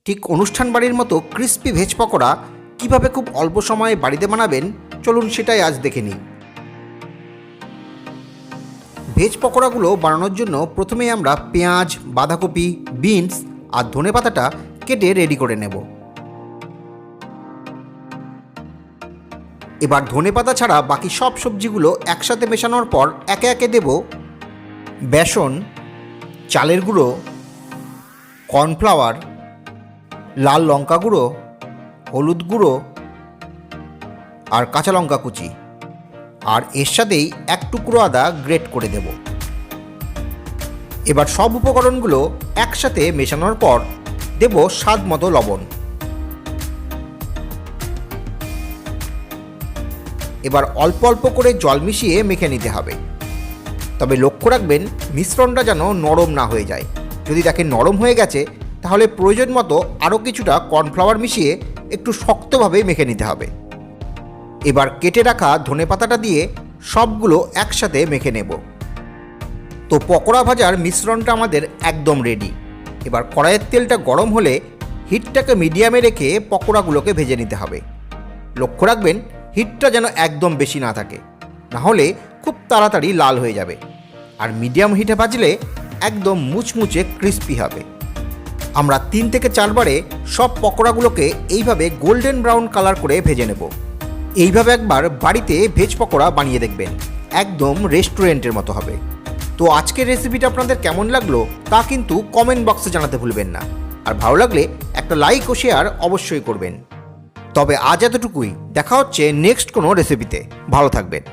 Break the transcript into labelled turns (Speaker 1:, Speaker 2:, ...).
Speaker 1: ঠিক অনুষ্ঠান বাড়ির মতো ক্রিস্পি ভেজ পকোড়া কিভাবে খুব অল্প সময়ে বাড়িতে বানাবেন চলুন সেটাই আজ দেখে নিই। ভেজ পকোড়াগুলো বানানোর জন্য প্রথমেই আমরা পেঁয়াজ, বাঁধাকপি, বিনস আর ধনেপাতাটা কেটে রেডি করে নেব। এবার ধনেপাতা ছাড়া বাকি সব সবজিগুলো একসাথে মেশানোর পর একে একে দেব বেসন, চালের গুঁড়ো, কর্নফ্লাওয়ার, লাল লঙ্কা গুঁড়ো, হলুদ গুঁড়ো আর কাঁচা লঙ্কা কুচি, আর এর সাথেই এক টুকরো আদা গ্রেট করে দেব। এবার সব উপকরণগুলো একসাথে মেশানোর পর দেব স্বাদ মতো লবণ। এবার অল্প অল্প করে জল মিশিয়ে মেখে নিতে হবে। তবে লক্ষ্য রাখবেন মিশ্রণটা যেন নরম না হয়ে যায়। যদি দেখেন নরম হয়ে গেছে তাহলে প্রয়োজন মতো আরও কিছুটা কর্নফ্লাওয়ার মিশিয়ে একটু শক্তভাবে মেখে নিতে হবে। এবার কেটে রাখা ধনেপাতাটা দিয়ে সবগুলো একসাথে মেখে নেব। তো পকোড়া ভাজার মিশ্রণটা আমাদের একদম রেডি। এবার কড়াইয়ের তেলটা গরম হলে হিটটাকে মিডিয়ামে রেখে পকোড়াগুলোকে ভেজে নিতে হবে। লক্ষ্য রাখবেন হিটটা যেন একদম বেশি না থাকে, নাহলে খুব তাড়াতাড়ি লাল হয়ে যাবে। আর মিডিয়াম হিটে ভাজলে একদম মুচমুচে ক্রিস্পি হবে। আমরা 3 থেকে 4 বারে সব পকোড়াগুলোকে এইভাবে গোল্ডেন ব্রাউন কালার করে ভেজে নেব। এইভাবে একবার বাড়িতে ভেজ পকোড়া বানিয়ে দেখবেন, একদম রেস্টুরেন্টের মতো হবে। তো আজকের রেসিপিটা আপনাদের কেমন লাগলো তা কিন্তু কমেন্ট বক্সে জানাতে ভুলবেন না। আর ভালো লাগলে একটা লাইক ও শেয়ার অবশ্যই করবেন। তবে আজ এতটুকুই, দেখা হচ্ছে নেক্সট কোনো রেসিপিতে। ভালো থাকবেন।